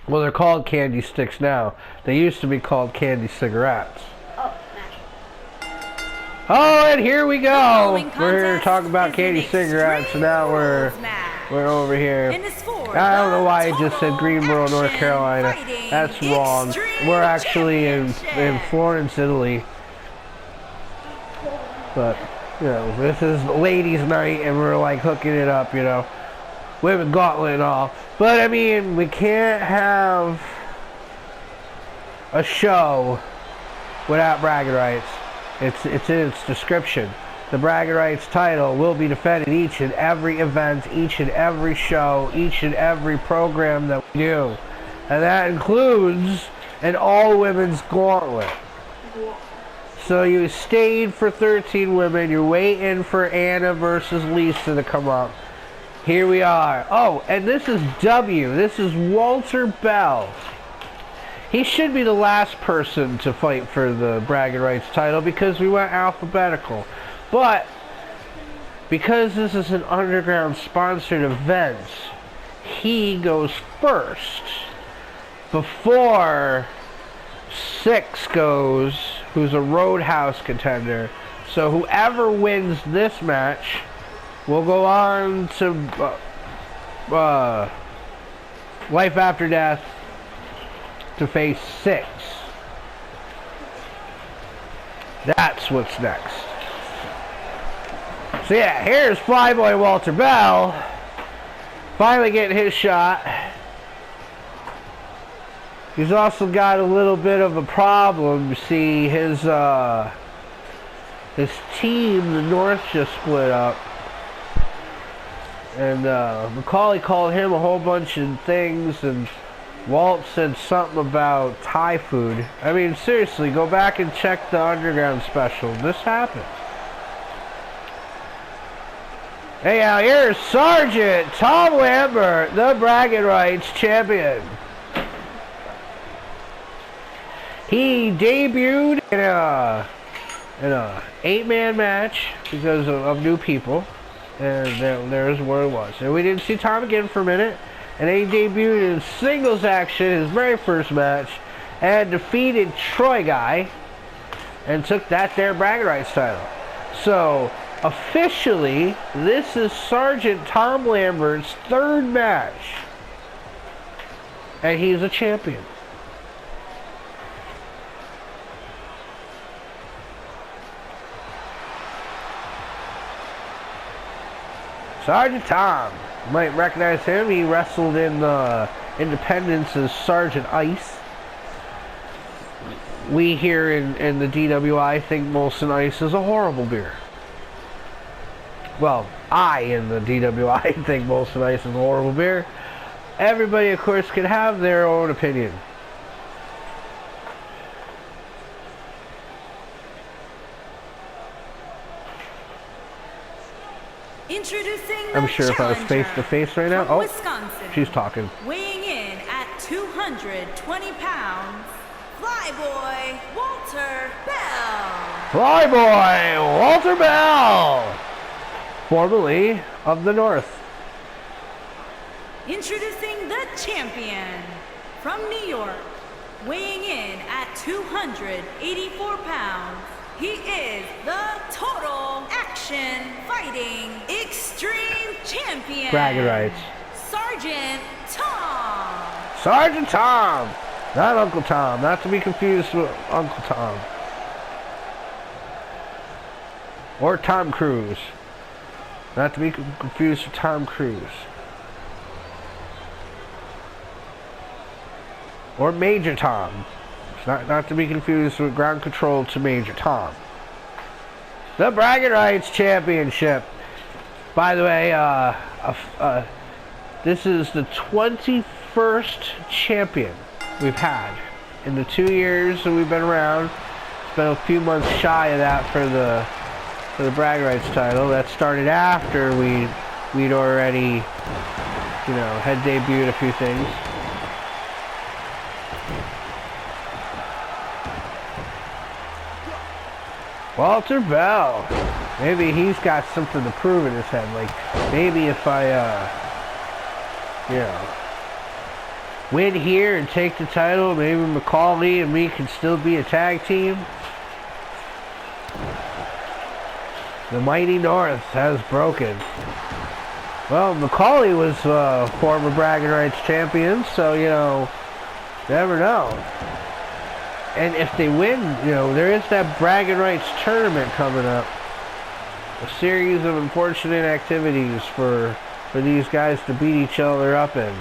Well, they're called candy sticks now. They used to be called candy cigarettes. Oh, and here we go. We're here to talk about candy cigarettes, and now we're over here. I don't know why I just said Greenboro, North Carolina. That's wrong. We're actually in Florence, Italy. But, you know, this is ladies' night, and we're like hooking it up, you know. Women gauntlet and all. But, I mean, we can't have a show without bragging rights. It's in its description. The bragging rights title will be defended each and every event, each and every show, each and every program that we do. And that includes an all-women's gauntlet. So you stayed for 13 women. You're waiting for Anna versus Lisa to come up. Here we are. Oh, and this is W. This is Walter Bell. He should be the last person to fight for the bragging rights title because we went alphabetical. But because this is an underground sponsored event, he goes first before 6 goes, who's a Roadhouse contender. So whoever wins this match will go on to Life After Death to face 6. That's what's next. So yeah, here's Flyboy Walter Bell. Finally getting his shot. He's also got a little bit of a problem. You see, his team, the North, just split up. And Macaulay called him a whole bunch of things, and Walt said something about Thai food. I mean, seriously, go back and check the Underground special. This happened. Hey, now here's Sergeant Tom Lambert, the bragging rights champion. He debuted in a 8-man match because of new people, and there's where it was. And we didn't see Tom again for a minute. And then he debuted in singles action, his very first match, and defeated Troy Guy, and took that there bragging rights title. So, officially, this is Sergeant Tom Lambert's 3rd match, and he's a champion. Sergeant Tom. You might recognize him. He wrestled in Independence as Sergeant Ice. We here in the DWI think Molson Ice is a horrible beer. Well, I in the DWI think Molson Ice is a horrible beer. Everybody, of course, can have their own opinion. I'm sure if I was face to face right now. Oh, Wisconsin, she's talking. Weighing in at 220 pounds, Flyboy Walter Bell. Flyboy Walter Bell, formerly of the North. Introducing the champion from New York, weighing in at 284 pounds. He is the Total Action Fighting Extreme Champion. Bragging rights. Sergeant Tom. Sergeant Tom. Not Uncle Tom. Not to be confused with Uncle Tom. Or Tom Cruise. Not to be confused with Tom Cruise. Or Major Tom. Not to be confused with Ground Control to Major Tom. The Bragging Rights Championship. By the way, this is the 21st champion we've had in the 2 years that we've been around. It's been a few months shy of that for the Bragging Rights title. That started after we'd already, you know, had debuted a few things. Walter Bell. Maybe he's got something to prove in his head. Like, maybe if I, you know, win here and take the title. Maybe McCauley and me can still be a tag team. The mighty North has broken. Well, McCauley was former bragging rights champion, so, you know, never know. And if they win, you know, there is that bragging rights tournament coming up. A series of unfortunate activities for these guys to beat each other up in.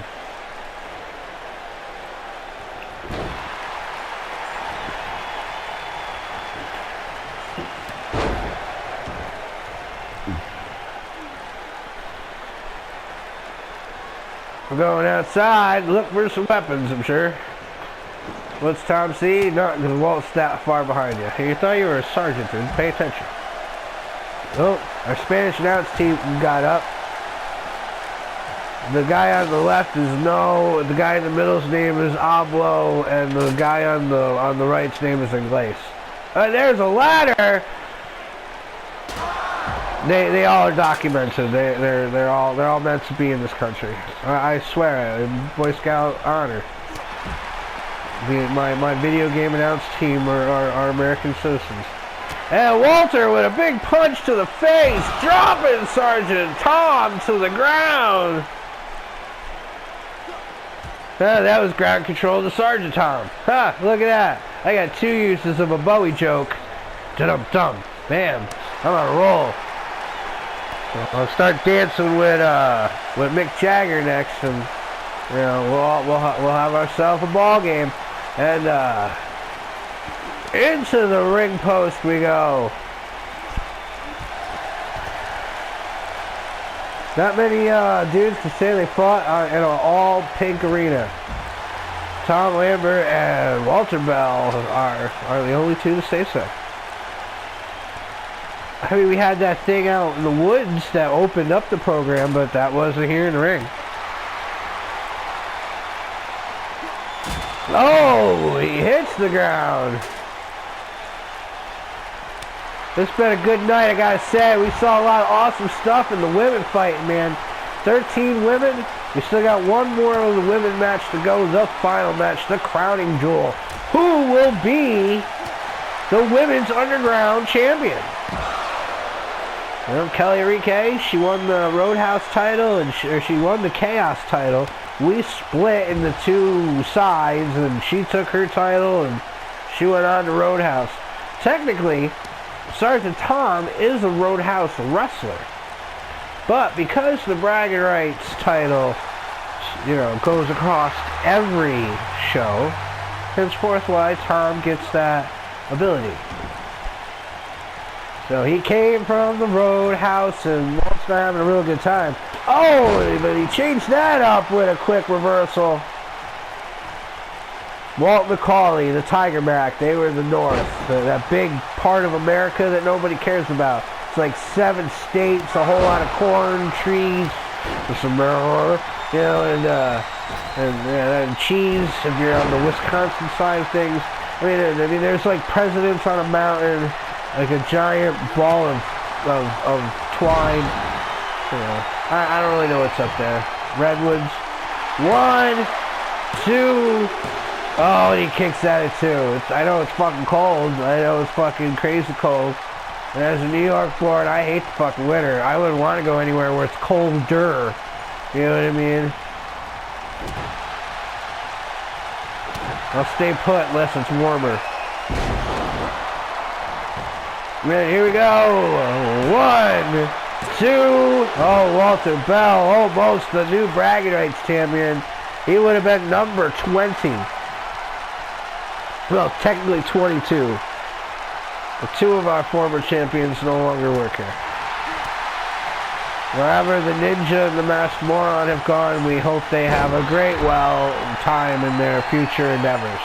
We're going outside, look for some weapons, I'm sure. What's Tom see? Not because Walt's that far behind you. You thought you were a sergeant, dude. Pay attention. Oh, our Spanish announce team got up. The guy on the left is No. The guy in the middle's name is Hablo, and the guy on the right's name is Inglés. There's a ladder. They all are documented. They're all meant to be in this country. I swear, Boy Scout honor. My video game announce team are American citizens. And Walter with a big punch to the face, dropping Sergeant Tom to the ground. That was ground control to Sergeant Tom. Ha! Look at that. I got 2 uses of a Bowie joke. Da-dum-dum. Bam. I'm on a roll. I'll start dancing with Mick Jagger next, and you know we'll have ourselves a ball game. And into the ring post we go. Not many dudes to say they fought in an all-pink arena. Tom Lambert and Walter Bell are the only two to say so. I mean, we had that thing out in the woods that opened up the program, but that wasn't here in the ring. Oh, he hits the ground. It's been a good night, I gotta say. We saw a lot of awesome stuff in the women fighting, man. 13 women. We still got one more of the women match to go. The final match, the crowning jewel. Who will be the women's underground champion? Well, Kelly Enrique, she won the Roadhouse title, and she won the Chaos title. We split into 2 sides, and she took her title, and she went on to Roadhouse. Technically, Sergeant Tom is a Roadhouse wrestler, but because the bragging rights title, you know, goes across every show, henceforth why Tom gets that ability. So he came from the Roadhouse, and Walt's not having a real good time. Oh, but he changed that up with a quick reversal. Walt McCauley, the Tigerback, they were the North. That big part of America that nobody cares about. It's like 7 states, a whole lot of corn, trees, some marijuana, you know, and cheese if you're on the Wisconsin side of things. I mean, there's like presidents on a mountain, like a giant ball of twine. You know, I don't really know what's up there. Redwoods. 1, 2. Oh, and he kicks at it too. I know it's fucking cold. I know it's fucking crazy cold. And as a New York born, I hate the fucking winter. I wouldn't want to go anywhere where it's colder. You know what I mean? I'll stay put unless it's warmer. Right, here we go. 1, 2. Oh, Walter Bell, almost the new bragging rights champion. He would have been number 20. Well, technically 22. The 2 of our former champions no longer work here. Wherever the Ninja and the Masked Moron have gone, we hope they have a great time in their future endeavors.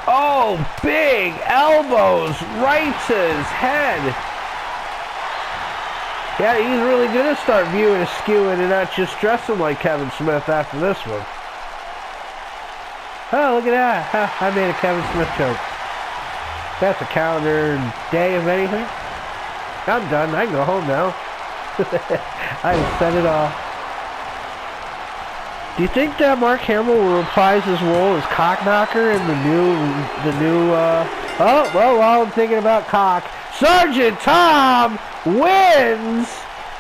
Oh, big elbows right to his head. Yeah, he's really going to start viewing Askewing and not just dressing like Kevin Smith after this one. Oh, look at that. I made a Kevin Smith joke. That's a calendar day of anything. I'm done. I can go home now. I said it all. Do you think that Mark Hamill will reprise his role as cock knocker in the new, oh, well, while I'm thinking about cock, Sergeant Tom wins!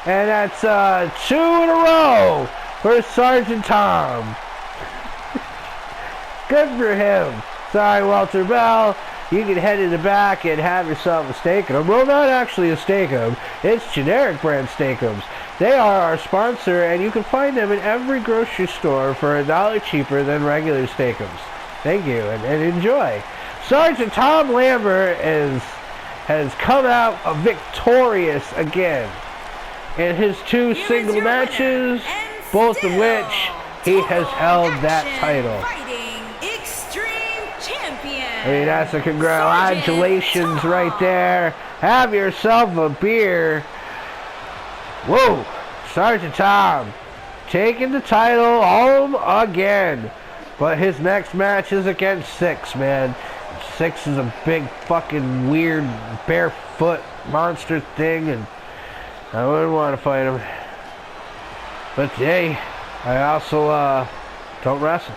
And that's, 2 in a row for Sergeant Tom. Good for him. Sorry, Walter Bell. You can head in the back and have yourself a Steak-umm. Well, not actually a Steak-umm. It's generic brand Steak-umms. They are our sponsor, and you can find them in every grocery store for $1 cheaper than regular Steak-umms. Thank you, and enjoy. Sergeant Tom Lambert has come out victorious again in his 2 single matches, both of which he has held that title. I mean, that's a congratulations right there. Have yourself a beer. Whoa, Sergeant Tom taking the title home again. But his next match is against Six, man. Six is a big fucking weird barefoot monster thing, and I wouldn't want to fight him. But hey, I also don't wrestle.